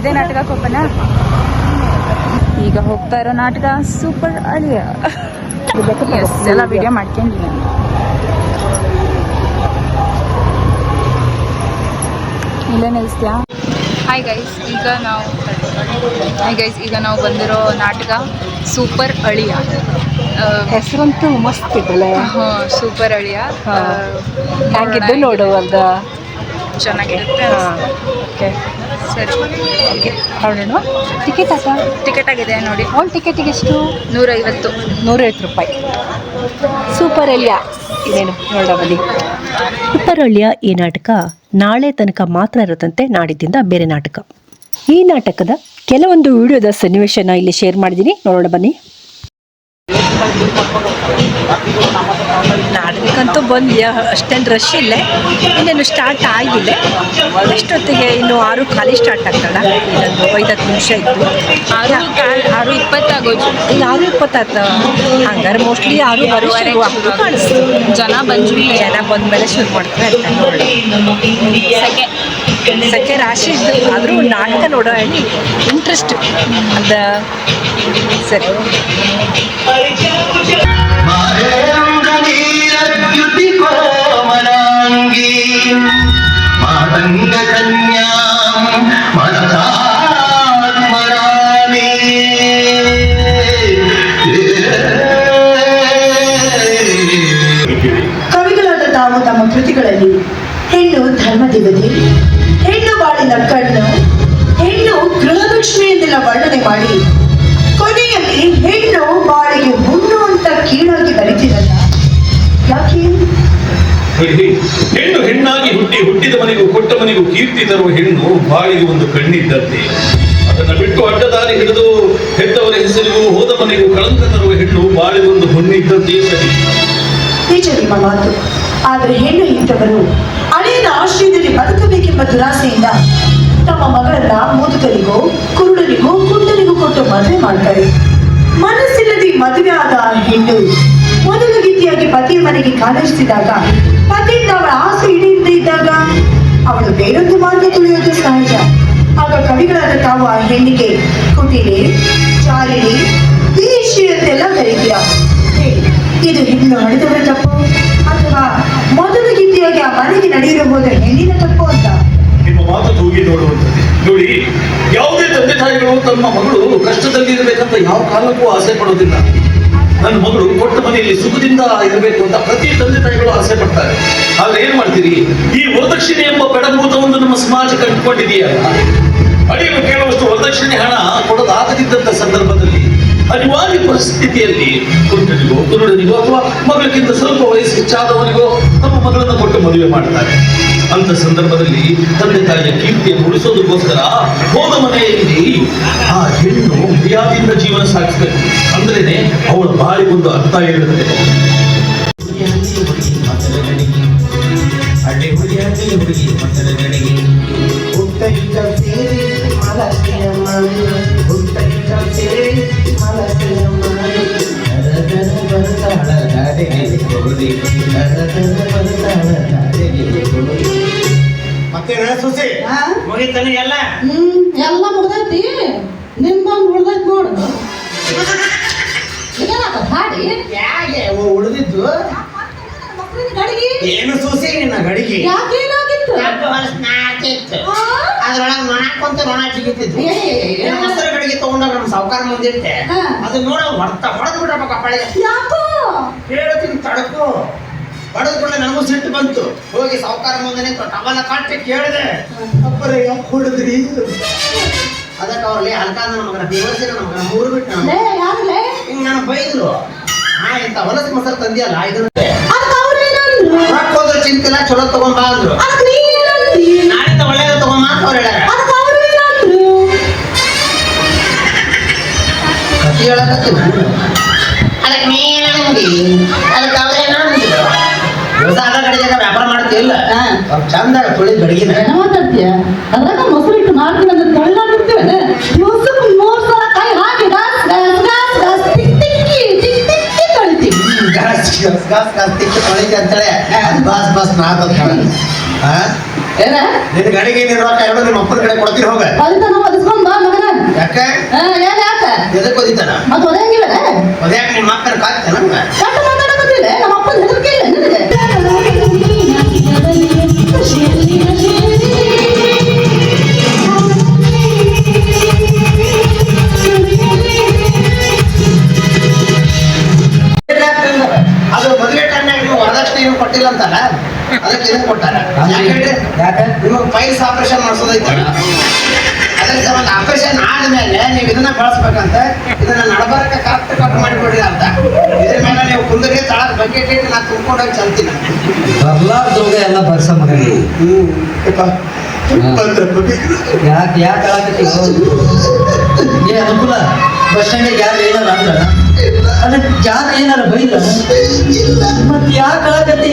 ಇದೇ ನಾಟಕಕ್ಕೆ ಹೋಗೋಣ. ಈಗ ಹೋಗ್ತಾ ಇರೋ ನಾಟಕ ಸೂಪರ್ ಅಳಿಯ. ಎಲ್ಲ ವಿಡಿಯೋ ಮಾಡ್ಕೊಂಡಿದ್ದೀನಿ. ಇಲ್ಲೇ ನಿಲ್ಲಿಸ್ತೀಯಾ? ಹಾಯ್ ಗೈಸ್, ಈಗ ನಾವು ಬಂದಿರೋ ನಾಟಕ ಸೂಪರ್ ಅಳಿಯ. ಹೆಸರಂತೂ ಮಸ್ತ್ ಇದಲ್ಲ. ಸೂಪರ್ ಅಳಿಯ ಹೇಗಿದ್ದು ನೋಡುವಂತ ಚೆನ್ನಾಗಿರುತ್ತೆ. ಓಕೆ ಸರಿ, ಓಕೆ ಹೊರಡೋಣ. ಟಿಕೆಟ್ ಆಗಿದೆ ನೋಡಿ. ಒಂದು ಟಿಕೆಟಿಗೆ ಎಷ್ಟು? 150 ರೂಪಾಯಿ. ಸೂಪರ್ ಅಳಿಯ ಇದೇನು ನೋಡೋಣ ಬನ್ನಿ. ಸೂಪರ್ ಅಳಿಯ ಈ ನಾಟಕ ನಾಳೆ ತನಕ ಮಾತ್ರ ಇರುತ್ತಂತೆ, ನಾಡಿದ್ದಿಂದ ಬೇರೆ ನಾಟಕ. ಈ ನಾಟಕದ ಕೆಲವೊಂದು ವಿಡಿಯೋದ ಸನ್ನಿವೇಶನ ಇಲ್ಲಿ ಶೇರ್ ಮಾಡಿದ್ದೀನಿ, ನೋಡೋಣ ಬನ್ನಿ. ನಾಟಕಕ್ಕಂತೂ ಬಂದ್ಯಾ, ಅಷ್ಟೇನು ರಶ್ ಇಲ್ಲೇ, ಇನ್ನೇನು ಸ್ಟಾರ್ಟ್ ಆಗಿಲ್ಲ. ಎಷ್ಟೊತ್ತಿಗೆ ಇನ್ನು 6 ಖಾಲಿ ಸ್ಟಾರ್ಟ್ ಆಗ್ತಲ್ಲ, ಇನ್ನೊಂದು 5-10 ನಿಮಿಷ ಇತ್ತು. 6:20 ಆಗೋದು. ಈಗ 6:20 ಹಂಗಾರೆ ಮೋಸ್ಟ್ಲಿ 6:15 ಕಾಣಿಸ್ತು. ಜನ ಬಂದ್ಮೇಲೆ ಶುರು ಮಾಡ್ತಾರೆ ಅಂತ ನೋಡಿ. ಸೆಕೆ ರಾಶಿ ಇದ್ದು ಆದರೂ ನಾಟಕ ನೋಡೋ ಹೇಳಿ ಇಂಟ್ರೆಸ್ಟ್ ಅದ. ಸರಿ, ಕವಿಗಳಾದ ತಾವು ತಮ್ಮ ಕೃತಿಗಳಲ್ಲಿ ಹೆಣ್ಣು ಧರ್ಮದೇವತೆ, ಹೆಣ್ಣು ಬಾಳಿನ ಕಣ್ಣು, ಹೆಣ್ಣು ಗೃಹಲಕ್ಷ್ಮಿ ಎಂದೆಲ್ಲ ವರ್ಣನೆ ಮಾಡಿ ಕೊನೆಯಲ್ಲಿ ಹೆಣ್ಣು ಬಾಳಿಗೆ ಹುಣ್ಣು ಅಂತ ಕೀಳಾಗಿ ಬರೀತಿರಲ್ಲ. ಯಾಕೆ? ಹೆಣ್ಣು ಹೆಣ್ಣಾಗಿ ಹುಟ್ಟಿದ ಮನೆಗೂ ಕೊಟ್ಟ ಮನೆಗೂ ಕೀರ್ತಿ ತರುವ ಹೆಣ್ಣು ಬಾಳಿಗೆ ಒಂದು ಕಣ್ಣಿದ್ದಂತೆ. ಅದನ್ನ ಬಿಟ್ಟು ಅಡ್ಡದಾರಿ ಹಿಡಿದು ಹೆತ್ತವರ ಹೆಸರಿಗೂ ಹೋದ ಮನೆಗೂ ಕಳಂಕ ತರುವ ಹೆಣ್ಣು ಬಾಳಿಗೆ ಒಂದು ಹುಣ್ಣಿದ್ದಂತೆ ಸರಿ. ನಿಜ ನಿಮ್ಮ ಮಾತು. ಆದರೆ ಹೆಣ್ಣು ಇದ್ದವರು ಹಳೆಯದ ಆಶ್ರಯದಲ್ಲಿ ಬದುಕಬೇಕೆಂಬ ದುರಾಸೆಯಿಂದ ತಮ್ಮ ಮಗಳನ್ನ ಮುದುಕರಿಗೋ ಕುರುಡನಿಗೋ ಕುಂಡನಿಗೂ ಕೊಟ್ಟು ಮದುವೆ ಮಾಡ್ತಾರೆ. ಮನಸ್ಸಿಲ್ಲದೆ ಮದುವೆ ಆದ ಹೆಣ್ಣು ಮೊದಲು ರೀತಿಯಾಗಿ ಪತಿಯ ಮನೆಗೆ ಕಾಲಿರಿಸಿದಾಗ, ಪತಿಯಿಂದ ಅವಳ ಆಸೆ ಈಡೇರದೇ ಇದ್ದಾಗ ಅವಳು ಬೇರೊಂದು ಮಾರ್ಗ ತುಳಿಯೋದು ಸಹಜ. ಆಗ ಕವಿಗಳಾದ ತಾವು ಆ ಹೆಣ್ಣಿಗೆ ಕುಟಿಲೆ, ಚಾರಿಣಿ, ವೇಶ್ಯೆ ಅಂತೆಲ್ಲ ಕರೀತೀರ. ಇದು ಹೆಣ್ಣು ಹಡೆದವರ ತಪ್ಪು ಅಥವಾ ಮೊದಲು ರೀತಿಯಾಗಿ ಆ ಮನೆಗೆ ನಡೆಯಲು ಹೋದ ಹೆಣ್ಣಿನ ತಪ್ಪು ಅಂತ ನಿಮ್ಮ ಮಾತು ತೂಗಿ ನೋಡುವಂಥದ್ದು. ನೋಡಿ, ಯಾವುದೇ ತಂದೆ ತಾಯಿಗಳು ತಮ್ಮ ಮಗಳು ಕಷ್ಟದಲ್ಲಿರಬೇಕಂತ ಯಾವ ಕಾಲಕ್ಕೂ ಆಸೆ ಪಡೋದಿಲ್ಲ. ನನ್ನ ಮಗಳು ಕೊಟ್ಟ ಮನೆಯಲ್ಲಿ ಸುಖದಿಂದ ಇರಬೇಕು ಅಂತ ಪ್ರತಿ ತಂದೆ ತಾಯಿಗಳು ಆಸೆ ಪಡ್ತಾರೆ. ಆದ್ರೆ ಏನ್ ಮಾಡ್ತೀರಿ, ಈ ವರದಕ್ಷಿಣೆ ಎಂಬ ಬೆಡಭೂತವನ್ನು ನಮ್ಮ ಸಮಾಜ ಕಂಡುಕೊಂಡಿದೆಯಲ್ಲ, ಅಳಿಯಲು ಕೇಳುವಷ್ಟು ವರದಕ್ಷಿಣೆ ಹಣ ಕೊಡೋದಾಗದಿದ್ದಂತ ಸಂದರ್ಭದಲ್ಲಿ ಅನಿವಾರ್ಯ ಪರಿಸ್ಥಿತಿಯಲ್ಲಿ ಕುಂಟನಿಗೋ ಕುರುಡನಿಗೋ ಅಥವಾ ಮಗಳಿಗಿಂತ ಸ್ವಲ್ಪ ವಯಸ್ಸು ಹೆಚ್ಚಾದವನಿಗೋ ತಮ್ಮ ಮಗಳನ್ನು ಕೊಟ್ಟು ಮದುವೆ ಮಾಡ್ತಾರೆ. ಅಂತ ಸಂದರ್ಭದಲ್ಲಿ ತಂದೆ ತಾಯಿಯ ಕೀರ್ತಿಯನ್ನು ಉಳಿಸೋದಕ್ಕೋಸ್ಕರ ಹೋದ ಮನೆಯಲ್ಲಿ ಆ ಹೆಣ್ಣು ಮರ್ಯಾದೆಯಿಂದ ಜೀವನ ಸಾಗಿಸಬೇಕು. ಅಂದ್ರೇನೆ ಅವಳ ಬಾಳಿಗೊಂದು ಅರ್ಥ ಇರುತ್ತೆ. ಮತ್ತೆ ಸುಸಿ ಮುಗಿತಾನೆ ಎಲ್ಲ ಎಲ್ಲ ಮುಗ್ದೈತಿ. ನಿಮ್ದೊಂದು ಉಳ್ದೈತಿ ನೋಡು. ಹಾಡಿ ಯಾಕೆ ಉಳಿದಿದ್ದು ಏನು ಸೂಸಿ ನಿನ್ನ ಗಡಿಗೆ ಯಾಕೇನಾಗಿತ್ತು? ಅದ್ರೊಳಗೆ ನೊಣಾಕೊಂತ ನೊಣ ಜಿಗಿತಿತ್ತು. ಮೊಸರು ಗಡಿಗೆ ತಗೊಂಡಾಗ ನಮ್ಮ ಸಾವುಕಾರ ಮುಂದಿಟ್ಟೆ, ಅದು ನೋಡ ಹೊಡೆದ್ ಬಿಡ್ರಪ್ಪ ಕಪ್ಪಳಿಗೆ. ಯಾಕೋ ಹೇಳ್ತೀನಿ ತಡಕು. ಹೊಡೆದ್ ಕೂಡ ನನಗೂ ಸಿಟ್ಟು ಬಂತು. ಹೋಗಿ ಸಾವುಕಾರ ಮುಂದೆ ನಿಂತು ಟವಲ ಕಟ್ಟಿ ಕೇಳಿದೆ, ಅಪ್ಪರೇ ಯಾಕೆ ಹೊಡೆದ್ರಿ? ಅದಕ್ಕೆ ಅವ್ರಲ್ಲಿ ಅಲ್ಕಾಂದ ನಮಗನ ದೇವಸ್ಥಾನ ನಮಗನ 3 ಬಿಟ್ಟು ಹಿಂಗ್ ನಾನು ಬೈದ್ರು. ಇಂತ ಹೊಲಸ ಮೊಸರು ತಂದಿಯಲ್ಲ ಇದನ್ನ ಹೋದ್ರೆ ಚಿಂತಿಲ್ಲ, ಚಲೋ ತಗೊಂಡ್ ಬಾ ಅಂದ್ರು. ನಾಳಿಂದ ಒಳ್ಳೇದ ತಗೊಂಡ್ ಮಾತ್ರ ಅವ್ರು ಹೇಳ್ಯಾರ. ಕಥೆ ಹೇಳಕತ್ತೀನಿ ಅದಕ್ಕೆ ನೀನಂದಿ, ಅದಕ್ಕೆ ಅವ್ರೇನ ಅಂದಿದ್ರು. ವ್ಯವಸಾಯ ಗಡಿಗೆ ವ್ಯಾಪಾರ ಮಾಡ್ತಿಲ್ಲ, ಅವ್ರು ಚಂದ ತುಳಿ ಗಡಿಗಿನ ಮಾತಾಡ್ತೀಯ. ಅದ್ರಾಗ ಮೊಸರು ಇಟ್ಟು ಮಾಡ್ತೀನಿ ಅಂದ್ರೆ ತಳ್ಳಾಗಿರ್ತೇವೆ. ಮೊಸರು 3 ಸಲ ಕೈ ಹಾಕಿ ತೊಳಿತಿ ಅಂತೇಳಿ ಬಸ್ ನಾಲ್ಕು ಏನ ನಿನ್ನ ಗಡಿಗೆ ನೀರು ಎರಡು ನಿಮ್ಮ ಅಪ್ಪನ ಕಡೆ ಕೊಡ್ತೀರಿ ಹೋಗ. ಅದನ್ನ ನಾವು ಯಾಕೆ ಯಾಕ ಎದಕ್ಕೆ ಓದಿತಾನ ಮತ್ ಒದಂಗಿಲ್ಲ ಅದ್ಯಾಕೆ ನಿಮ್ಮ ಮಕ್ಕಳ ಕಾಗ್ತಾನ ಕಟ್ಟು ಮಾತಾಡಕತ್ತಿಲ್ಲ ನಮ್ಮ ಅಪ್ಪನ ಹೆದರಿಕೆ ಇಲ್ಲ ನಿನಗೆ ಅದು ಮದುವೆ ಟೈಮ್ನಾಗ ನೀವು ವರದಕ್ಷಿಣೆ ಏನು ಕೊಟ್ಟಿಲ್ಲ ಅಂತಲ್ಲ ಅದಕ್ಕೆ ಇದನ್ನ ಕೊಟ್ಟಾರ ಯಾಕೆ ನಿಮಗೆ ಪೈಲ್ಸ್ ಆಪರೇಷನ್ ಮಾಡಿಸೋದೈತೆ ಅದ್ರ ಸಂಬಂಧ ಆಪರೇಷನ್ ಆದ್ಮೇಲೆ ನೀವು ಇದನ್ನ ಬಳಸ್ಬೇಕಂತ ಇದನ್ನ ನಡಬರಕ್ಕೆ ಕರೆಕ್ಟ್ ಕಟ್ ಮಾಡಿಕೊಡ್ರಿ ಅಂತ ಇದ್ರ ಮೇಲೆ ನೀವು ಕುಂದರಿ ತಳಕ್ ಬಕೆಟ್ ಇಟ್ಟು ನಾ ತುಂಬ್ಕೊಂಡೋಗಿ ಚಲ್ತೀನಿ ಬರ್ಲಾರ್ದೋಗ ಎಲ್ಲ ಬರ್ಸ ಮಗನಿಗೆ ಯಾಕೆ ಆಗತ್ತಿ ಏ ಅನುಕೂಲ ಬಸ್ ಸ್ಟ್ಯಾಂಡಿಗೆ ಯಾರು ಏನಾರ ಅಂದ್ರ ಅಲ್ಲ ಯಾರು ಏನಾರ ಬೈದ್ರ ಮತ್ ಯಾಕೆ ಆಗತ್ತಿ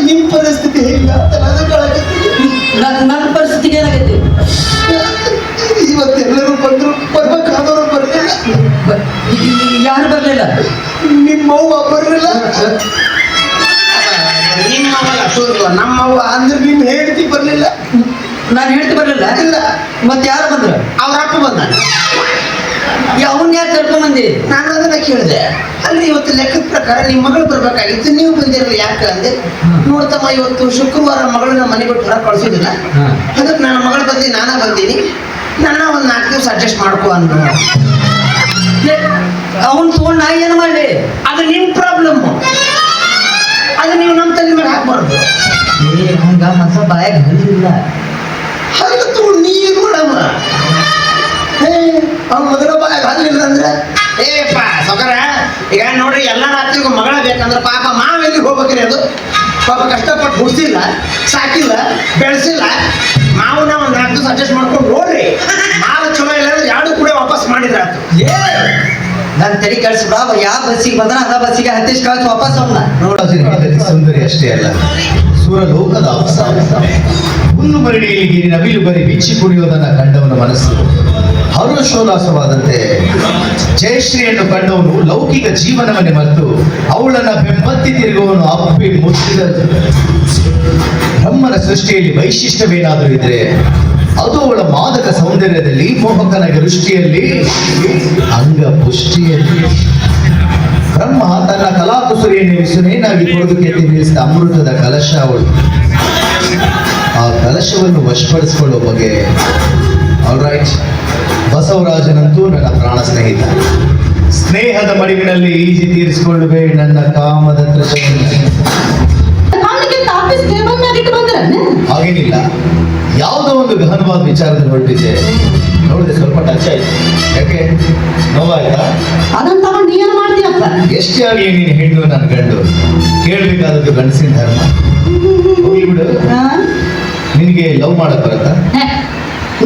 ನಿಮ್ ಪರಿಸ್ಥಿತಿ ಹೇಗೆ ನನ್ನ ಪರಿಸ್ಥಿತಿಗೆ ಏನಾಗೈತಿ ಇವತ್ತೆಲ್ಲರೂ ಬಂದ್ರು ಬರ್ಬೇಕಾದವರು ಬರ್ಲಿಲ್ಲ ಯಾರು ಬರ್ಲಿಲ್ಲ ನಿಮ್ಮವ್ವ ಬರ್ಲಿಲ್ಲ ನಿಮ್ಮವ್ವಲ್ಲ ನಮ್ಮವ್ವ ಅಂದ್ರೆ ನಿಮ್ ಹೆಂಡತಿ ಬರ್ಲಿಲ್ಲ ನಾನು ಹೇಳ್ತಿ ಬರ್ಲಿಲ್ಲ ಇಲ್ಲ ಮತ್ ಯಾರು ಬಂದ್ರ ಅವ್ರ ಅಪ್ಪ ಬಂದ ಅವನ್ ಯಾಕೆ ಕರ್ಕೊಂಡ್ ಬಂದಿ ನಾನು ಅದನ್ನ ಕೇಳಿದೆ ಅಲ್ಲಿ ಇವತ್ತು ಲೆಕ್ಕದ ಪ್ರಕಾರ ನಿಮ್ಮ ಮಗಳು ಬರ್ಬೇಕಾಗಿತ್ತು ನೀವು ಬಂದಿರಲ್ಲ ಯಾಕೆ ಅಂದೆ ನೋಡ್ತಮ್ಮ ಇವತ್ತು ಶುಕ್ರವಾರ ಮಗಳನ್ನ ಮನೆ ಬಿಟ್ಟು ಹೊರ ಕಳ್ಸೋದಿಲ್ಲ ಅದಕ್ಕೆ ನನ್ನ ಮಗಳು ಬಂದು ನಾನಾ ಬಂದೀನಿ ನನ್ನ ಒಂದ್ 4 ದಿವಸ ಅಡ್ಜಸ್ಟ್ ಮಾಡ್ಕೋ ಅಂದ್ರು ಅವನ್ ತಗೊಂಡ್ ನಾ ಏನ್ ಮಾಡ್ಲಿ ಅದು ನಿಮ್ ಪ್ರಾಬ್ಲಮ್ ಅದು ನೀವು ನಮ್ಮ ತಲೆ ಮೇಲೆ ಹಾಕ್ಬಾರ್ದು ಹಂಗ ಮಸ ಬಾಯಾಗ ಹರಿಲಿಲ್ಲ ಹಂಗ ತಗೊಂಡು ನೀರು ಮಾಡಮ್ಮ ಅವ್ನು ಮದುವೆ ಬಾಯಾಗ ಹಲ್ಲಿಲ್ಲ ಅಂದ್ರೆ ಏಪ್ಪ ಸೊಕರ ಈಗ ನೋಡ್ರಿ ಎಲ್ಲ ರಾತ್ರಿಗೂ ಮಗಳ ಬೇಕಂದ್ರೆ ಪಾಪ ಮಾವ ಎಲ್ಲಿಗೆ ಹೋಗ್ಬೇಕ್ರಿ ಅದು ಪಾಪ ಕಷ್ಟಪಟ್ಟು ಹುಡ್ಸಿಲ್ಲ ಸಾಕಿಲ್ಲ ಬೆಳೆಸಿಲ್ಲ ಮಾವನ್ನ ಒಂದ್ 4 ದಿವಸ ಅಡ್ಜಸ್ಟ್ ಮಾಡ್ಕೊಂಡು ನೋಡ್ರಿ ಮಾವ ಚಲೋ ಇಲ್ಲ ಅಂದ್ರೆ 2 ಕೂಡ ವಾಪಸ್ ಮಾಡಿದ್ರ ಆಯ್ತು ನನ್ ತಲೆ ಕಳ್ಸಿಬಿಡ ಯಾವ ಬಸ್ಸಿಗೆ ಬಂದ್ರ ಅದ ಬಸ್ಸಿಗೆ ಹತ್ತಿಸ್ ಕಳ್ಸಿ ವಾಪಸ್ ಅವನ್ನ ನೋಡೋದು ಸುಂದರಿ ಅಷ್ಟೇ ಅಲ್ಲ ಸುರಲೋಕದ ಅಪ್ಸ ಹುಲ್ಲು ಮರಡಿಯಲ್ಲಿ ನವಿಲು ಬರಿ ಬಿಚ್ಚಿ ಕುಡಿಯೋದನ್ನ ಕಂಡವನ ಮನಸ್ಸು ಹರುಷೋಲ್ಲಾಸವಾದಂತೆ ಜಯಶ್ರೀಯನ್ನು ಕಂಡವನು ಲೌಕಿಕ ಜೀವನವನ್ನೇ ಮರೆತು ಅವಳನ್ನ ಬೆಂಬತ್ತಿ ತಿರುಗುವವನು ಅಪ್ಪಿ ಮುಚ್ಚಿದ ಬ್ರಹ್ಮನ ಸೃಷ್ಟಿಯಲ್ಲಿ ವೈಶಿಷ್ಟ್ಯವೇನಾದರೂ ಇದ್ರೆ ಅದು ಅವಳ ಮಾದಕ ಸೌಂದರ್ಯದಲ್ಲಿ ಮೋಹಕನ ದೃಷ್ಟಿಯಲ್ಲಿ ಅಂಗ ಪುಷ್ಟಿಯಲ್ಲಿ ಬ್ರಹ್ಮ ತನ್ನ ಕಲಾಕುಸುರಿಯನ್ನು ವಿಸುನೇನಾಗಿ ಕೊಡದು ಕೆತ್ತಿ ನಿಲ್ಲಿಸಿದ ಅಮೃತದ ಕಲಶ ಅವಳು ಆ ಕಲಶವನ್ನು ವಶಪಡಿಸಿಕೊಳ್ಳುವ ಬಗ್ಗೆ ಆಲ್ ರೈಟ್ ಬಸವರಾಜನಂತೂ ನನ್ನ ಪ್ರಾಣ ಸ್ನೇಹಿತ ಸ್ನೇಹದ ಮಡಿವಿನಲ್ಲಿ ಈಜಿ ತೀರಿಸಿಕೊಳ್ಳುವೆ ನನ್ನ ಕಾಮದ ಹಾಗೇನಿಲ್ಲ ಯಾವುದೋ ಒಂದು ಗಹನವಾದ ವಿಚಾರದಲ್ಲಿ ಹೊರಟಿದ್ದೆ ನೋಡಿದೆ ಸ್ವಲ್ಪ ಟಚ್ ಆಯ್ತು ಯಾಕೆ ನೋವಾಯ್ತಾ ಅದನ್ನ ತಗೊಂಡು ನೀ ಏನ್ ಮಾಡ್ತೀಯಪ್ಪ ಎಷ್ಟೇ ಆಗಲಿ ನೀನು ಹೆಣ್ಣು ನನ್ನ ಗಂಡು ಕೇಳಬೇಕಾದದ್ದು ಗಂಡಸಿನ ಧರ್ಮ ಹೋಗ್ಲಿ ಬಿಡು ನಿನಗೆ ಲವ್ ಮಾಡಕ್ ಬರತ್ತಾ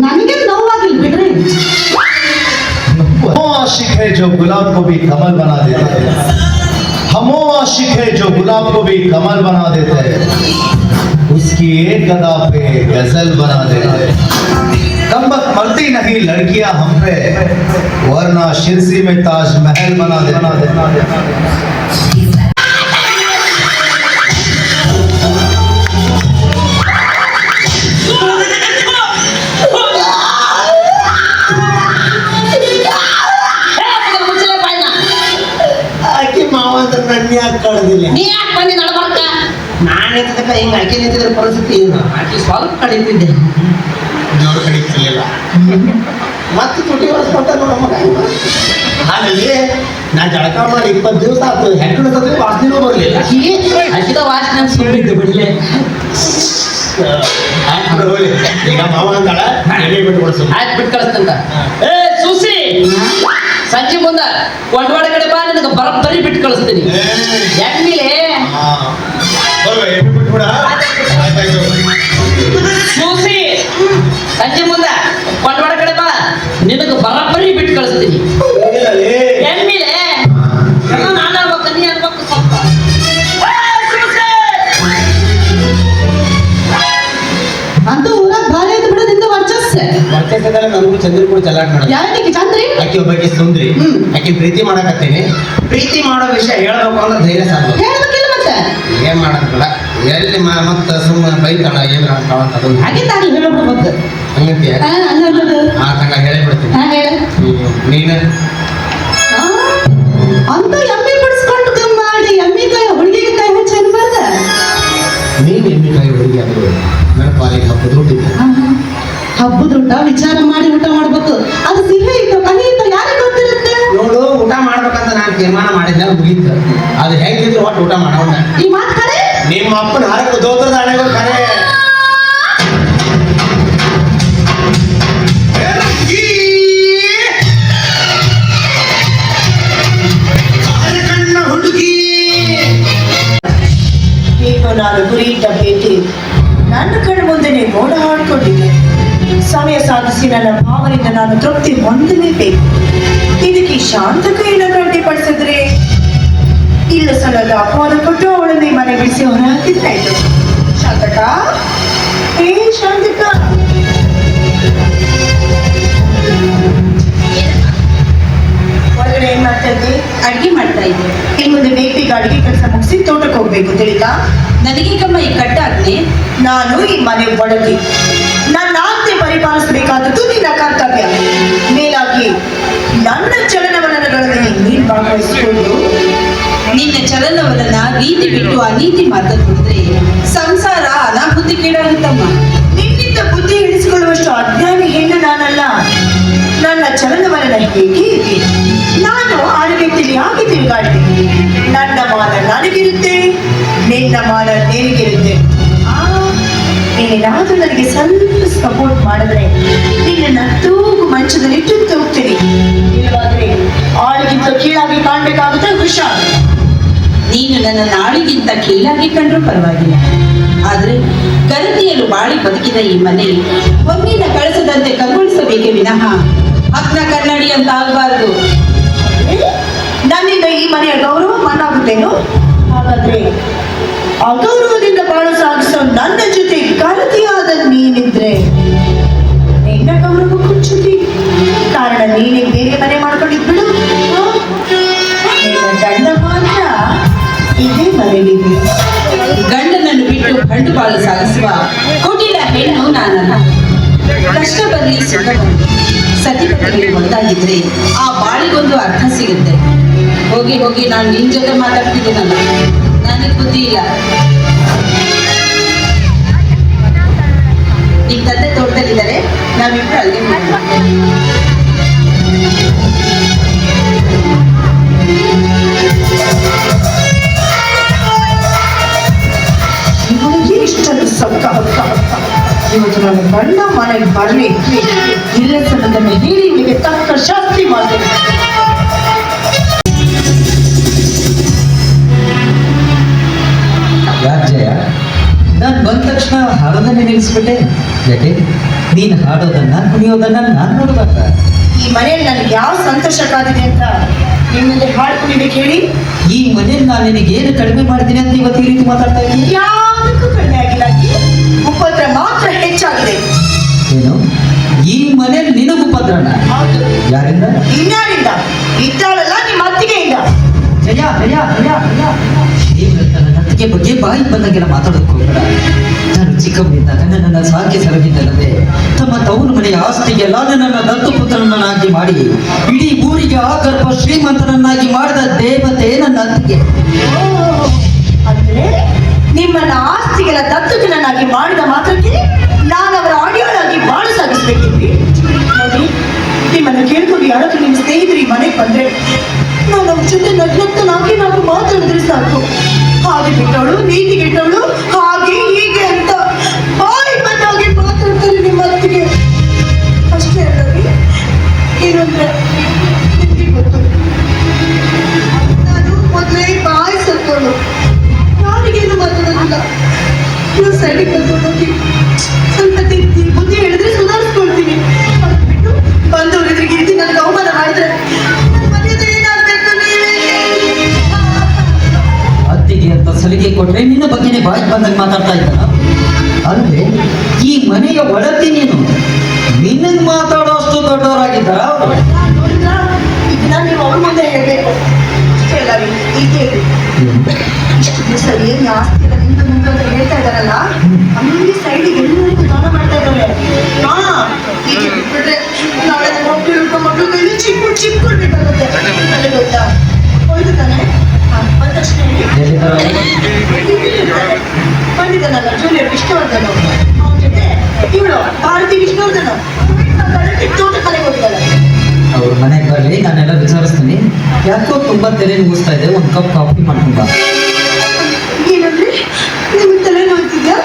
ನನಗೆ ನೋವಾಗಿಲ್ಲ ಬಿಡ್ರಿ हम आशिक है जो गुलाब को भी कमल बना देते हैं हम आशिक है जो गुलाब को भी कमल बना देते हैं उसकी एक अदा पे गजल बना देते हैं कमबख्त मरती नहीं लड़कियां हम पे वरना शिरसी में ताजमहल बना देते ನನ್ನ ಯಾಕೆ ಕಳೆದಿಲ್ಲ ನೀ ಯಾಕೆ ಬಂದಿ ನಡಬಾರ್ಕ ನಾನು ಎತ್ತದಕ್ಕ ಹಿಂಗೆ ಆಕೆ ನಿಂತಿದ್ರೆ ಪರಿಸ್ಥಿತಿ ಏನು ಆಕಿ ಸ್ವಲ್ಪ ಕಡಿತಿದ್ದೆ ಜೋರು ಕಡಿತಿರ್ಲಿಲ್ಲ ಮತ್ತೆ ತುಟಿ ಹೊರಸ್ಕೊಟ್ಟ ನೋಡಮ್ಮ ಹಾಗಾಗಿ ನಾ ಜಳಕ ಮಾಡಿ 20 ದಿವಸ ಆಯ್ತು ಹೆಣ್ಣು ಸತ್ರೆ ವಾಸನೆನೂ ಬರಲಿಲ್ಲ ಹಾಕಿದ ವಾಸನೆ ಸುಳ್ಳಿದ್ದು ಬಿಡ್ಲೆ ಈಗ ಮಾವ ಅಂದಾಳ ಎಣ್ಣೆ ಬಿಟ್ಟು ಬಿಡಿಸು ಆಯ್ತು ಬಿಟ್ಟು ಕಳಿಸ್ತಂತ ಏ ಸೂಸಿ ಸಂಜೆ ಮುಂದ ಕೊಂಡವಾಡ ಕಡೆ ಬಾ ನಿನಗೆ ಬರಬ್ಬರಿ ಬಿಟ್ಟು ಕಳಿಸ್ತೀನಿ ಎಮ್ಮಿಲೆ ಎಣ್ಣೆ ಬಿಟ್ಟು ಬಿಡ ಸೂಸಿ ಸಂಜೆ ಮುಂದ ಕೊಂಡವಾಡ ಕಡೆ ಬಾ ನಿನಗೆ ಬರಬ್ಬರಿ ಬಿಟ್ಟು ಕಳಿಸ್ತೀನಿ ಎಮ್ಮಿಲೆ ನಾನು ಅನ್ಬೇಕು ನೀ ಅನ್ಬೇಕು ಸ್ವಲ್ಪ ಅಂತ ಊರಾಗ ಭಾರಿ ಐತೆ ಬಿಡೋದಿಂದ ವರ್ಚಸ್ಸೆ ವರ್ಚಸ್ಸದಲ್ಲ ನನಗೂ ಚಂದ್ರಿ ಕೂಡ ಚಲಾಟ್ ಮಾಡೋದು ಯಾಕೆ ಚಂದ್ರಿ ಆಕೆ ಒಬ್ಬಾಕಿ ಸುಂದ್ರಿ ಆಕೆ ಪ್ರೀತಿ ಮಾಡಕತ್ತೀನಿ ಪ್ರೀತಿ ಮಾಡೋ ವಿಷಯ ಹೇಳ್ಬೇಕು ಅಂದ್ರೆ ಧೈರ್ಯ ಸಾಕು ಹೇಳ್ಬೇಕಿಲ್ಲ ಮತ್ತೆ ಏನ್ ಮಾಡೋದಿಲ್ಲ ಎಲ್ಲಿ ಮತ್ತೆ ಸುಮ್ಮನೆ ಬೈತಾಳ ಏನಾರ ಅಂತಾಳ ಹಾಗೆ ತಾನು ಹೇಳ್ಬಿಡ್ಬೇಕು. ಹಂಗಂತೀಯ ಅನ್ನೋದು ಹಂಗ ಹೇಳಿಬಿಡ್ತೀನಿ. ಹೇಳ ನೀನು ಅಂತ ಎಮ್ಮೆ ಬಿಡಿಸ್ಕೊಂಡು ಮಾಡಿ ಎಮ್ಮೆ ಕಾಯಿ ಹುಡುಗಿಗೆ ಕಾಯಿ ಹಚ್ಚಿ ಅನ್ಬಾರ್ದ. ನೀನು ಎಮ್ಮಿಕಾಯಿ ಹುಡುಗಿ ಅದು ನನ್ನ ಪಾಲಿಗೆ ಹಬ್ಬದ ದುಡ್ಡಿದೆ. ಹಬ್ಬದ ಊಟ ವಿಚಾರ ಮಾಡಿ ಊಟ ಮಾಡ್ಬೇಕು. ಅದು ಸಿಹಿ ಇತ್ತು ಕಹಿ ಇತ್ತು ಯಾರಿಗೆ ಗೊತ್ತಿರುತ್ತೆ. ನೋಡು ಊಟ ಮಾಡ್ಬೇಕಂತ ನಾನು ತೀರ್ಮಾನ ಮಾಡಿದ್ದೆ ಮುಗೀತು. ಅದು ಹೆಂಗಿದ್ರು ಒಟ್ಟು ಊಟ ಮಾಡೋಣ. ಈ ಮಾತು ಕರೆ ನಿಮ್ಮ ಅಪ್ಪನ ಹಾರಕ್ಕೆ ದೋತ್ರದ ಹಣೆಗಳು ಕರೆ. ಹುಡುಗಿ ಈಗ ನಾನು ಗುರಿಯಿಟ್ಟ ಭೇಟಿ ನನ್ನ ಕಣ್ಣು ಮುಂದೆನೆ ಮೋಡ ಹಾಡ್ಕೊಂಡಿದ್ದೆ. ಸಮಯ ಸಾಧಿಸಿ ನನ್ನ ಭಾವನೆಯಿಂದ ನಾನು ತೃಪ್ತಿ ಹೊಂದಲೇಬೇಕು. ಇದಕ್ಕೆ ಶಾಂತ ಕೈಯನ್ನು ಅಡ್ಡಿಪಡಿಸಿದ್ರೆ ಇಲ್ಲ ಸಲದ ಅಪವಾದ ಕೊಟ್ಟು ಅವಳನ್ನೇ ಮನೆ ಬಿಡಿಸಿ ಹೊರ ಹಾಕಿದ್ದಾಯ್ತು. ಶಾಂತಕ ಏ ಶಾಂತಕ, ಹೊರಗಡೆ ಏನ್ ಮಾಡ್ತಾ ಇದ್ದೆ? ಅಡ್ಗೆ ಮಾಡ್ತಾ ಇದ್ದೆ. ಇನ್ ಮುಂದೆ ಬೇಗ ಅಡಿಗೆ ಕೆಲಸ ಮುಗಿಸಿ ತೋಟಕ್ಕೆ ಹೋಗ್ಬೇಕು ತಿಳಿತಾ? ನನಗೆ ಕಮ್ಮ ಈ ಕಟ್ಟಾಗ್ನೆ. ನಾನು ಈ ಮನೆ ಒಳಗೆ ನನ್ನ ಆಜ್ಞೆ ಪರಿಪಾಲಿಸಬೇಕಾದದ್ದು ನಿನ್ನ ಕರ್ತವ್ಯ. ಮೇಲಾಗಿ ನನ್ನ ಚಲನವಲನಗಳಲ್ಲಿ ನೀನು ಭಾಗವಹಿಸಿಕೊಂಡು ನಿನ್ನ ಚಲನವಲನ ರೀತಿ ಬಿಟ್ಟು ಅನೀತಿ ಮಾತಾಡಿದ್ರೆ ಸಂಸಾರ ಅನಾಹುತಿಗೀಡಾಗುತ್ತಮ್ಮ. ನಿನ್ನಿಂದ ಬುದ್ಧಿ ಹಿಡಿಸಿಕೊಳ್ಳುವಷ್ಟು ಅಜ್ಞಾನಿ ಹೆಣ್ಣು ನಾನಲ್ಲ. ನನ್ನ ಚಲನವಲನ ಹೇಗೆ ಇದೆ, ನಾನು ಆಡಳಿತದಲ್ಲಿ ಹಾಗೆ ತಿರುಗಾಡ್ತೀನಿ. ನನ್ನ ಮಾನ ನನಗಿರುತ್ತೆ, ನಿನ್ನ ಮಾನ ನಿನಗಿರುತ್ತೆ. ನೀನೇನಾದ್ರೂ ನನಗೆ ಸ್ವಲ್ಪ ಸಪೋರ್ಟ್ ಮಾಡಿದ್ರೆ ನಿನ್ನ ತೂಗು ಮಂಚದಲ್ಲಿಟ್ಟು ತೂಗ್ತೀನಿ. ಇಲ್ಲವಾದ್ರೆ ಆಳಿಗಿಂತ ಕೀಳಾಗಿ ಕಾಣ್ಬೇಕಾಗುತ್ತೆ. ಹುಷಾರ್. ನೀನು ನನ್ನ ನಾಳಿಗಿಂತ ಕೀಳಾಗಿ ಕಂಡ್ರೂ ಪರವಾಗಿಲ್ಲ. ಆದ್ರೆ ಗರತಿಯಲು ಬಾಳಿ ಬದುಕಿದ ಈ ಮನೆ ಒಮ್ಮಿನ ಕಳಿಸದಂತೆ ಕಗ್ಗೊಳಿಸಬೇಕೇ ವಿನಃ ಅಗ್ನ ಕನ್ನಡಿ ಅಂತ ಆಗಬಾರದು. ನನ್ನಿಂದ ಈ ಮನೆಯ ಗೌರವ ಮಣ್ಣಾಗುತ್ತೇನು? ಹಾಗಾದ್ರೆ ಅಗೌರವದಿಂದ ಬಾಳು ಸಾಗಿಸೋ ನನ್ನ ಜೊತೆ ಗರತಿಯಾದ ನೀನಿದ್ರೆ ನಿನ್ನ ಗೌರವ ಕುಚ್ಚುತ್ತಿ. ಕಾರಣ ನೀನೇ ಬೇರೆ ಮನೆ ಮಾಡ್ಕೊಂಡಿದ್ಬಿಡು. ನಿನ್ನ ಗಂಡ ಮಾತ್ರ ಇದೇ ಮನೆಯಲ್ಲಿ. ಗಂಡನನ್ನು ಬಿಟ್ಟು ಗಂಡು ಬಾಳು ಸಾಗಿಸುವ ಕುಟಿಲ ಹೆಣ್ಣು ನಾನಲ್ಲ. ಕಷ್ಟ ಬರಲಿ ಸುಖ ಬರಲಿ ಸತಿಪತಿಗಳು ಒಂದಾಗಿದ್ರೆ ಆ ಬಾಳಿಗೊಂದು ಅರ್ಥ ಸಿಗುತ್ತೆ. ಹೋಗಿ ಹೋಗಿ ನಾನು ನಿನ್ ಜೊತೆ ಮಾತಾಡ್ತಿದ್ದೀನಲ್ಲ, ನನಗೆ ಬುದ್ಧಿ ಇಲ್ಲ. ನಿಮ್ ತಂದೆ ತೋಟದಲ್ಲಿದ್ದಾರೆ, ನಾವಿಬ್ರು ಅಲ್ಲಿಗೆ ಮಾಡೋಣ. ಇವನಿಗೆ ಇಷ್ಟೊಂದು ಸೊಕ್ಕ ಹೊಕ್ಕ ಇವತ್ತು ನನ್ನ ಗಂಡ ಮನೆಗೆ ಬರಲಿ. ಇಲ್ಲ ಸನ್ನದನ್ನು ಹೇಳಿ ಇವನಿಗೆ ತಕ್ಕ ಶಾಸ್ತಿ ಮಾಡ್ತೀನಿ. ಯಾಕೆ ಜಯ, ನಾನು ಬಂದ ತಕ್ಷಣ ಹಾಡೋದನ್ನೇ ನಿಲ್ಲಿಸ್ಬಿಟ್ಟೆ? ಯಾಕೆ ನೀನು ಹಾಡೋದನ್ನ ಕುಣಿಯೋದನ್ನ ನಾನು ನೋಡ್ಬೇಕ? ಈ ಮನೆಯಲ್ಲಿ ನನಗೆ ಯಾವ ಸಂತೋಷ ಕಾದಿದೆ ಅಂತ ನಿಮ್ಮಲ್ಲಿ ಹಾಡು ಕುಣಿಬೇಕು ಹೇಳಿ. ಈ ಮನೇಲಿ ನಾನು ನಿನಗೇನು ಕಡಿಮೆ ಮಾಡ್ತೀನಿ ಅಂತ ಇವತ್ತು ಈ ರೀತಿ ಮಾತಾಡ್ತಾ ಇದ್ದೀನಿ? ಯಾವುದಕ್ಕೂ ಕಡಿಮೆ ಆಗಿಲ್ಲ. ಉಪದ್ರ ಮಾತ್ರ ಹೆಚ್ಚಾಗಿದೆ. ಏನು ಈ ಮನೇಲಿ ನಿನಗೂ ಉಪದ್ರಣ? ಹೌದು. ಯಾರಿಂದ? ಇನ್ಯಾರಿಂದ? ಇದ್ದಾಳಲ್ಲ ನಿಮ್ಮ ಅತ್ತಿಗೆಯಿಂದ. ಜಯ ಜಯ ಜಯ ಜಯ, ನನ್ನ ಅತ್ತಿಗೆ ಬಗ್ಗೆ ಬಾಯಿ ಬಂದಂಗೆಲ್ಲ ಮಾತಾಡೋಕೆ ಹೋಗ್ಬೇಡ. ನಾನು ಚಿಕ್ಕವನಿದ್ದಾಗ ನನ್ನನ್ನು ಸಾಕಿ ಸಲಹಿದ್ದಲ್ಲದೆ ತಮ್ಮ ತವರು ಮನೆಯ ಆಸ್ತಿಗೆಲ್ಲ ನನ್ನ ದತ್ತು ಪುತ್ರನನ್ನಾಗಿ ಮಾಡಿ ಇಡೀ ಊರಿಗೆ ಆಗರ್ಭ ಶ್ರೀಮಂತನನ್ನಾಗಿ ಮಾಡಿದ ದೇವತೆ ನನ್ನ ಅತ್ತಿಗೆ. ಅಂದ್ರೆ ನಿಮ್ಮನ್ನ ಆಸ್ತಿಗೆಲ್ಲ ದತ್ತುತನನ್ನಾಗಿ ಮಾಡಿದ ಮಾತ್ರಕ್ಕೆ ನಾನು ಅವರ ಆಡಿಯೋಳಾಗಿ ಬಾಳು ಸಾಗಿಸ್ಬೇಕಿದ್ವಿ. ನೋಡಿ, ನಿಮ್ಮನ್ನ ಕೇಳ್ಕೊಂಡು ಯಾರಾದ್ರೂ ನಿಮ್ಮ ಸ್ನೇಹಿತರು ಈ ಮನೆಗೆ ಬಂದ್ರೆ ನಾನು ಅವ್ರ ಜೊತೆ ನಗ್ನಗ್ತನಾಗಿ ನಾವು ಮಾತಾಡಿದ್ರೆ ಸಾಕು. ಹಾಗೆ ಬಿಟ್ಟವಳು, ನೀತಿ ಕೆಟ್ಟವಳು, ಹಾಗೆ ಹೀಗೆ ಅಂತ ಬಾಯಿ ಬಂದಾಗಿ ಮಾತಾಡ್ತಾರೆ ನಿಮ್ಮ ಅತ್ತಿಗೆ. ಅಷ್ಟೇ ಅಲ್ಲರಿ, ಏನಂದ್ರೆ ನಿಮ್ಗೆ ಗೊತ್ತು, ನಾನು ಮೊದಲೇ ಬಾಯಿ ಸತ್ತೋಳು, ಯಾರಿಗೇನು ಮಾತಾಡೋದಿಲ್ಲ. ನೀವು ಸೈಡಿಗೆ ಕರ್ಕೊಂಡೋಗಿ ಸ್ವಲ್ಪ ತಿದ್ದಿ ಬುದ್ಧಿ ಹೇಳಿದ್ರೆ ಸುಧಾರಿಸ್ಕೊಳ್ತೀನಿ. ಅದು ಬಿಟ್ಟು ಬಂದವ್ರ ಎದುರಿಗೆ ಇದ್ದು ನನಗೆ ಅವಮಾನ ಮಾಡಿದ್ರೆ ಮನೆಯದು ಏನಾಗಬೇಕು ನೀವೇ ಹೇಳಿ. ಅತ್ತಿಗೆ ಅಂತ ಸಲಿಗೆ ಕೊಟ್ರೆ ನಿನ್ನ ಬಗ್ಗೆನೇ ಬಾಯಿ ಬಂದಾಗ ಮಾತಾಡ್ತಾ ಇದ್ದಾನ? ಅಂದ್ರೆ ಈ ಮನೆಯ ಒಡತಿ ನೀನು, ನಿನ್ನನ್ನು ಮಾತಾಡೋ ಅಷ್ಟು ದೊಡ್ಡವರಾಗಿದ್ದಾರ? ನೋಡಿದ್ರ ಇದನ್ನ ನೀವು ಅವ್ರ ಮುಂದೆ ಹೇಳ್ಬೇಕು. ಅಷ್ಟೇ ಅಲ್ಲ ರೀ, ಇದೇ ಇದೆ. ಇಷ್ಟು ದಿವಸ ಏನ್ ಆಸ್ತಿ ಎಲ್ಲ ನಿಂತು ನಿಂತು ಅಂತ ಹೇಳ್ತಾ ಇದಾರಲ್ಲ, ಅಲ್ಲಿ ಸೈಡಿಗೆ ಎಲ್ಲರಿಗೂ ದಾನ ಮಾಡ್ತಾ ಇದ್ದಾರೆ. ಹಾ, ಹೀಗೆ ಬಿಟ್ಬಿಟ್ರೆ ನಾಳೆ ಮಕ್ಕಳು ಹಿಡ್ಕೊಂಡು ಮಕ್ಕಳು ಕೈಲಿ ಚಿಕ್ಕೊಳ್ಬೇಕಾಗುತ್ತೆ. ಅಲ್ಲೇ ಗೊತ್ತಾ ಹೋಯ್ತು ತಾನೆ. ಬಂದ ತಕ್ಷಣ ಬಂದಿದ್ದಾನಲ್ಲ ಜೂನಿಯರ್ ವಿಷ್ಣುವರ್ಧನ್, ಅವನ ಜೊತೆ ಇವಳು ಭಾರತಿ ವಿಷ್ಣುವರ್ಧನ್ ತೋಟ ಕಲೆಗೆ ಹೋಗಿದ್ದಾಳೆ. ಅವ್ರ ಮನೆಗೆ ಬರಲಿ, ನಾನೆಲ್ಲ ವಿಚಾರಿಸ್ತೀನಿ. ಯಾಕೋ ತುಂಬಾ ತಲೆ ನುಗ್ಗಿಸ್ತಾ ಇದೆ, ಒಂದು ಕಪ್ ಕಾಫಿ ಮಾಡ್ಕೊಂಡ. ಏನಂದ್ರೆ ನಿಮ್ಗೆ ತಲೆ ನೋಯ್ತಿದ್ಯಾ?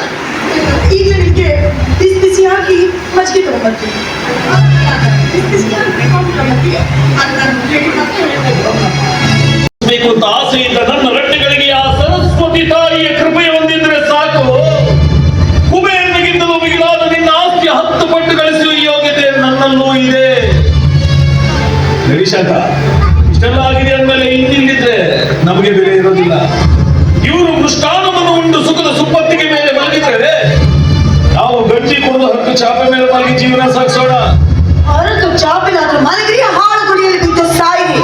ಈಗ ನಿಮಗೆ ಬಿಸಿ ಬಿಸಿ ಹಾಕಿ ಮಜ್ಜಿಗೆ ತಗೊಂಡ್ಬರ್ತೀನಿ. ಬಿಸಿ ಬಿಸಿ ಹಾಕಿ ಕಾಫಿ ತಗೊಂಡ್ಬರ್ತೀನಿ. ಅದು ನಾನು ರೆಡಿ ಬೇಕು ಅಂತ ಆಸೆಯಿಂದ ನನ್ನ ರಟ್ಟೆಗಳಿಗೆ ಆ ಸರಸ್ವತಿ ತಾಯಿಯ ಕೃಪೆ ಹೊಂದಿದ್ರೆ ಸಾಕು. ಕುಬೇರನಿಗಿಂತಲೂ ಮಿಗಿಲಾದ ನಿನ್ನ ಆಸ್ತಿ 10 ಪಟ್ಟು ಗಳಿಸುವ ಯೋಗ್ಯತೆ ನನ್ನಲ್ಲೂ ಇದೆ. ಹರಿಶಾಂತ, ಇಷ್ಟೆಲ್ಲ ಆಗಿದೆ ಅಂದಮೇಲೆ ಇನ್ನಿಲ್ಲಿದ್ರೆ ನಮಗೆ ಬೆಲೆ ಇರೋದಿಲ್ಲ. ಇವರು ಮೃಷ್ಟಾನವನ್ನು ಉಂಡು ಸುಖದ ಸುಪ್ಪತ್ತಿಗೆ ಮೇಲೆ ಮಲಗಿದ್ರೆ ನಾವು ಗಂಜಿ ಕುಡಿದು ಹತ್ತು ಚಾಪೆ ಮೇಲೆ ಮಲಗಿ ಜೀವನ ಸಾಗಿಸೋಣ. ಹೊರತು ಚಾಪಿಲಾದ್ರೂ ಮಲಗಿರಿ, ಹಾಳು ಕುಡಿಯಲು ಬಿದ್ದ ಸಾಯಿರಿ.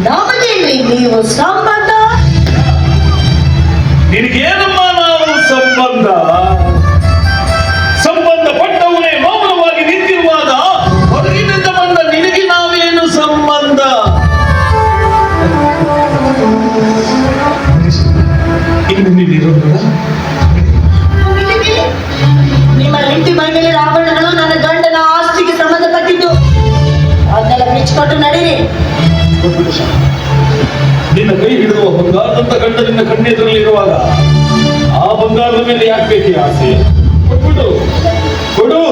ನಮಗೇನ್ರಿ ನೀವು ಸಂಬಂಧ? ನಿನಗೇನಮ್ಮ ನಾವು ಸಂಬಂಧ? ಸಂಬಂಧ ಪಟ್ಟವನೇ ಮೌನವಾಗಿ ನಿಂತಿರುವಾಗ ಹೊರಗಿನಿಂದ ಬಂದ ನಿನಗೆ ನಾವೇನು ಸಂಬಂಧ? ಇನ್ನು ನೀನಿರೋಣ. ನಿಮ್ಮ ಹೆಂಡತಿ ಮೈ ಮೇಲೆ ಆಭರಣಗಳು ನನ್ನ ಗಂಡನ ಆಸ್ತಿಗೆ ಸಂಬಂಧಪಟ್ಟಿದ್ದು. ಅದೆಲ್ಲ ಬಿಚ್ಚಿಕೊಟ್ಟು ನಡೀರಿ. ನಿನ್ನ ಕೈ ಹಿಡಿದುವ ಬಂಗಾರದಂತ ಗಂಡ ನಿನ್ನ ಕಣ್ಣೆದುರಲ್ಲಿರುವಾಗ ಆ ಬಂಗಾರದ ಮೇಲೆ ಯಾಕೆ ಬೇಕು ಆಸೆ? ಕೊಡು ಕೊಡು.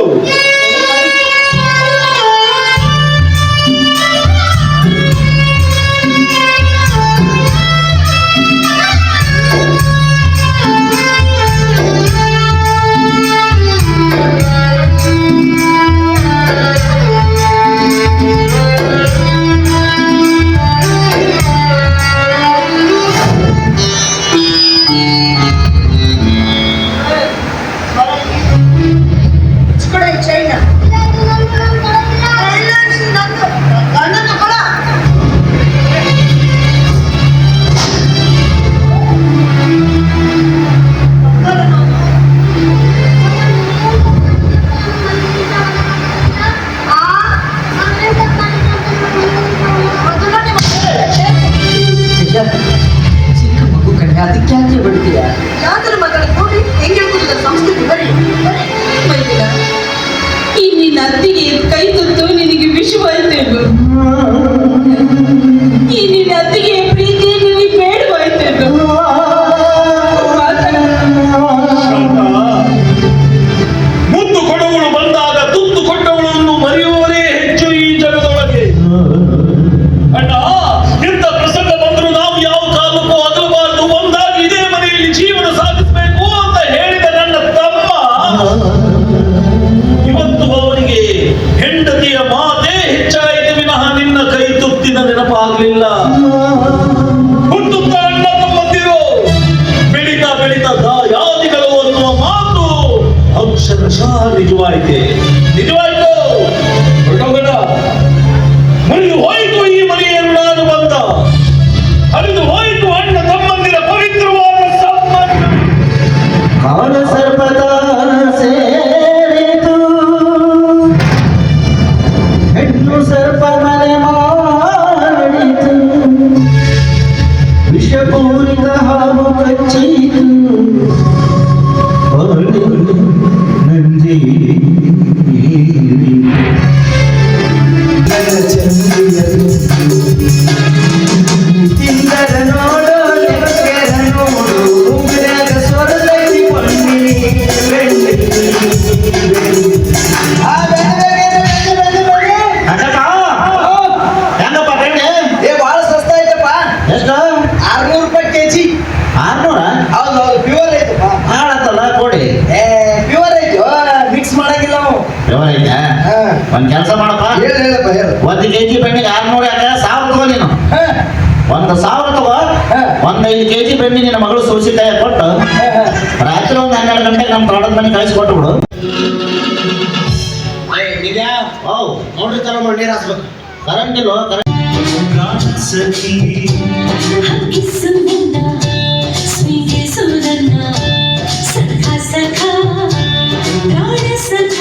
ಚಿಕ್ಕ ಮಗು ಕಣ್ಣೆ, ಅದಕ್ಕೆ ಯಾಕೆ ಬಿಡ್ತೀಯ? ಯಾವ್ದಾರ ಮಕ್ಕಳು ನೋಡಿ ಹೆಂಗೆ ಹೇಳ್ಕೊಟ್ಟಿದ್ದ ಸಂಸ್ಕೃತಿ. ಬರೀ ಬೈದಿಲ್ಲ. ಈ ನಿನ್ನ ಅತ್ತಿಗೆ ಕೈ ತುತ್ತು ನಿನಗೆ ವಿಷವಾಯ್ತೇನು? ಈ ನಿನ್ನ ಅತ್ತಿಗೆ ಪ್ರೀತಿ ನಿನಗೆ ಬೇಡವಾಯ್ತೇನು? ಮುತ್ತು ಕೊಡವಳು ಬಂದಾಗ ತುತ್ತು ಕೊಟ್ಟವಳನ್ನು ಮರೆಯುವವರೇ ಹೆಚ್ಚು ಈ ಜಗದೊಳಗೆ. ಅಣ್ಣ, ಇಂಥ ಪ್ರಸಂಗ ಬಂದರೂ ನಾವು ಯಾವ ಕಾಲಕ್ಕೂ ಅಗಲಬಾರದು, ಒಂದಾಗಿ ಇದೇ ಮನೆಯಲ್ಲಿ ಜೀವನ ಸಾಗಿಸಬೇಕು ಅಂತ ಹೇಳಿದ ನನ್ನ ತಮ್ಮ ಇವತ್ತು ಅವನಿಗೆ ಹೆಂಡತಿಯ ಮಾತೇ ಹೆಚ್ಚಾಯಿತು ವಿನಃ ನಿನ್ನ ಕೈ ತುತ್ತಿನ ನೆನಪಾಗಲಿಲ್ಲ. ಹುಟ್ಟುತ್ತಾ ಅಣ್ಣ ತಮ್ಮಂದಿರು, ಬೆಳೀತಾ ಬೆಳೀತಾ ದಾಯಾದಿಗಳು ಅನ್ನುವ ಮಾತು ಅಕ್ಷರಶಃ ನಿಜವಾಯಿತೆ. ನಿಜವಾಯಿತು. ಹೊರಟೋಗೋಣ. ಮುರಿದು ಹೋಯಿತು ಈ ಮನೆಯ ಋಣಾನು ಬಂದ, ಹರಿದು ಹೋಯಿತು ಅಣ್ಣ ತಮ್ಮಂದಿರ ಪವಿತ್ರವಾದ ಸಂಬಂಧ. ಕಾಲ ಸರ್ಪದ ಸೇರಿತು, ಹೆಣ್ಣು ಸರ್ಪ ಮನೆ ಮಾಡಿತು, ವಿಷಪೂರಿತ ಹಾವು ಕಚ್ಚಿತು, ನಂಜಿ ತಿಂದರ ನೋಡು ನೆನಪೆರ ನೋಡು, ಉಂಗುರದ ಸ್ವರದಲ್ಲಿ ಪೊನ್ನಿ ಬೆಳ್ಳಿ. ಹೆಂಗಪ್ಪ ಬೆಣ್ಣೆ? ಬಹಳ ಸಸ್ತ ಐತಪ್ಪ. ಎಷ್ಟು? 600 ರೂಪಾಯಿ ಕೆಜಿ. 600? ಹೌದು ಹೌದು, ಪ್ಯೂರ್ ಐತಪ್ಪ. ಹಾಳತ್ತಲ್ಲ ಕೊಡಿ. ಪ್ಯೂರ್ ಐತಿ, ಮಿಕ್ಸ್ ಮಾಡಂಗಿಲ್ಲ ನಾವು. ಐತೆ. ಹಾ. ಒಂದ್ ಕೆಲಸ ಮಾಡಪ್ಪ, ಹೇಳಪ್ಪ ಹೇಳು. 1 ಕೆಜಿ ಬೆಣ್ಣಿಗೆ 600 ಯಾಕೆ? 1000 ತಗೋ ನೀನು. ಹಾ. 1000 ತಗೋ. ಹಾ. 5 ಕೆಜಿ ಬೆಣ್ಣಿ ನಿನ್ನ ಮಗಳು ಸೋಸಿಕಾಯ ಕೊಟ್ಟು ರಾತ್ರಿ 12 ಗಂಟೆಗೆ ನಮ್ಮ ತೋಟದ ಮನೆ ಕಳಿಸ್ಕೊಟ್ಟು ಬಿಡು. ನೋಡ್ರಿ ತರ ನೀರ್ ಹಾಸ್ಬೇಕು. ಕರೆಂಟ್ ಇಲ್ವೋ? ಕರೆಂಟ್ ಪ್ರಾಣ ಸಖಿ ಹಕ್ಕಿಸುವುದನ್ನ ಸ್ವೀಕರಿಸುವುದನ್ನ ಸಖ ಸಖ ಪ್ರಾಣ ಸಖ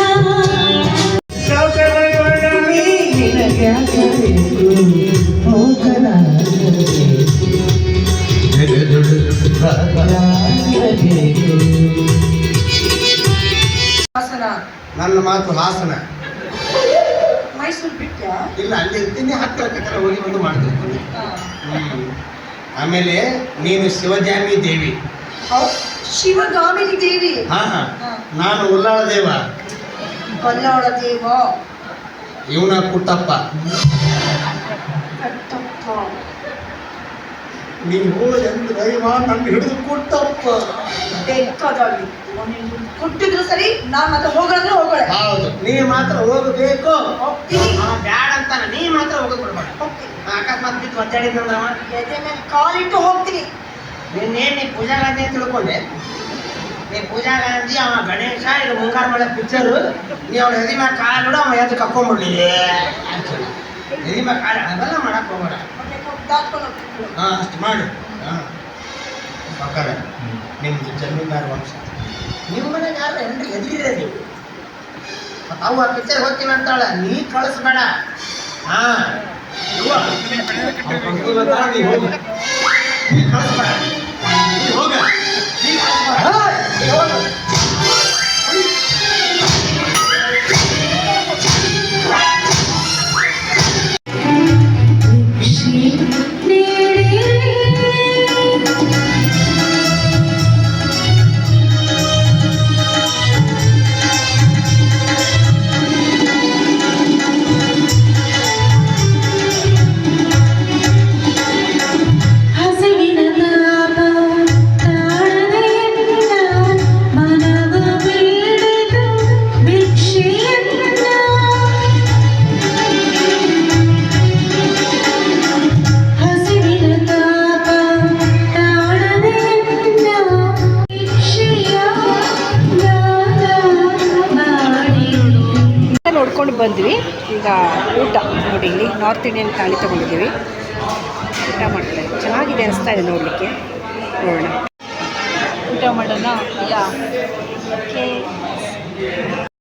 ಹಾಸನ ನನ್ನ ಮಾತು ಹಾಸನ. ಮೈಸೂರು ಬಿಟ್ಟ ಇಲ್ಲ, ಅಲ್ಲಿ ಇರ್ತೀನಿ, ಹತ್ತಿರ ಕಟ್ಟರ ಹೋಗಿ ಬಂದು ಮಾಡ್ತಿರ್ತೀನಿ. ಆಮೇಲೆ ನೀನು ಶಿವಜಾಮಿ ದೇವಿ. ಶಿವಗಾಮಿನಿ ದೇವಿ. ಹಾ, ನಾನು ಉಲ್ಲಾಳ ದೇವ. ಬಲ್ಲಾಳ ದೇವ. ಇವನ ಕುಟ್ಟಪ್ಪ. ಕಟ್ಟಪ್ಪ. ನೀವು ಎಂದು ದೈವ ನನ್ನ ಹಿಡಿದು ಕುಟ್ಟಪ್ಪ. ಬೇಕಾದಾಗ್ಲಿ ಕೊಟ್ಟಿದ್ರು ಸರಿ, ನಾನ್ ಮಾತ್ರ ಹೋಗೋದ್ರೆ ಹೋಗೋಳೆ. ಹೌದು, ನೀ ಮಾತ್ರ ಹೋಗಬೇಕು. ಹೋಗ್ತೀನಿ. ಬ್ಯಾಡ ಅಂತಾನ, ನೀ ಮಾತ್ರ ಹೋಗೋದು ಬಿಡ್ಬೇಡ. ಹೋಗ್ತೀನಿ. ಅಕಸ್ಮಾತ್ ಬಿದ್ದು ಒದ್ದಾಡಿದ್ನಂದ್ರವ ಎದೆ ಮೇಲೆ ಕಾಲಿಟ್ಟು ಹೋಗ್ತೀನಿ. ನೀ ಪೂಜಾ ಗಾಂಧಿ ಅಂತ ತಿಳ್ಕೊಂಡೆ. ನೀ ಪೂಜಾ ಗಾಂಧಿ, ಅವ ಗಣೇಶ, ಇದು ಮುಂಗಾರು ಮಳೆ ಪಿಕ್ಚರು. ನೀ ಅವ್ನ ಎದಿ ಮ್ಯಾಗ ಕಾಲು ನೋಡು, ಅವ ಎದ್ದು ಕಕ್ಕೊಂಡ್ಬಿಡ್ಲಿ. ಎದಿ ಮ್ಯಾಗ ಕಾಲು ಅದೆಲ್ಲ ಮಾಡಕ್ ಹೋಗ್ಬೇಡ. ದಾಟ್ಕೊಂಡು ಹೋಗ್ತೀನಿ. ಹಾ, ಅಷ್ಟು ಮಾಡು. ಹಾ, ಪಕ್ಕರ ನಿಮ್ದು ಜಮೀನ್ದಾರ ವಂಶ. ನಿಮ್ಮ ಮನೆಗೆ ಯಾರು ಹೆಂಡ್ರಿ ಎದುರಿದೆ ನೀವು. ಅವು ಆ ಪಿಕ್ಚರ್ ಹೋಗ್ತೀನಿ ಅಂತಾಳ, ನೀ ಕಳಿಸ್ಬೇಡ. ಹಾ, ನೀ ಹೋಗು, ನೀ ಕಳಿಸ್ಬೇಡ. ನೀ ಹೋಗ, ನೀ ಕಳಿಸ್ಬೇಡ. ನೀ ಹೋಗು. ಹಸಿವಿನ ತಾಪ ತಾಳದೆಯನ್ನ ಮನವ ಬೇಡಿದು ಭಿಕ್ಷೆಯನ್ನ ಹಸಿವಿನ ತಾಪ ತಾಳದೆಯನ್ನ ಭಿಕ್ಷೆಯ ದಾನ ಮಾಡಿ ನೋಡ್ಕೊಂಡು ಬಂದ್ವಿ. ಈಗ ಊಟ ನೋಡಿ, ಇಲ್ಲಿ ನಾರ್ತ್ ಇಂಡಿಯನ್ ಥಾಲಿ ತೊಗೊಂಡಿದ್ದೀವಿ. ಊಟ ಮಾಡ್ತಾರೆ, ಚೆನ್ನಾಗಿದೆ ಅನಿಸ್ತಾ ಇದೆ ನೋಡಲಿಕ್ಕೆ. ನೋಡೋಣ, ಊಟ ಮಾಡೋಣ. ಯಾ.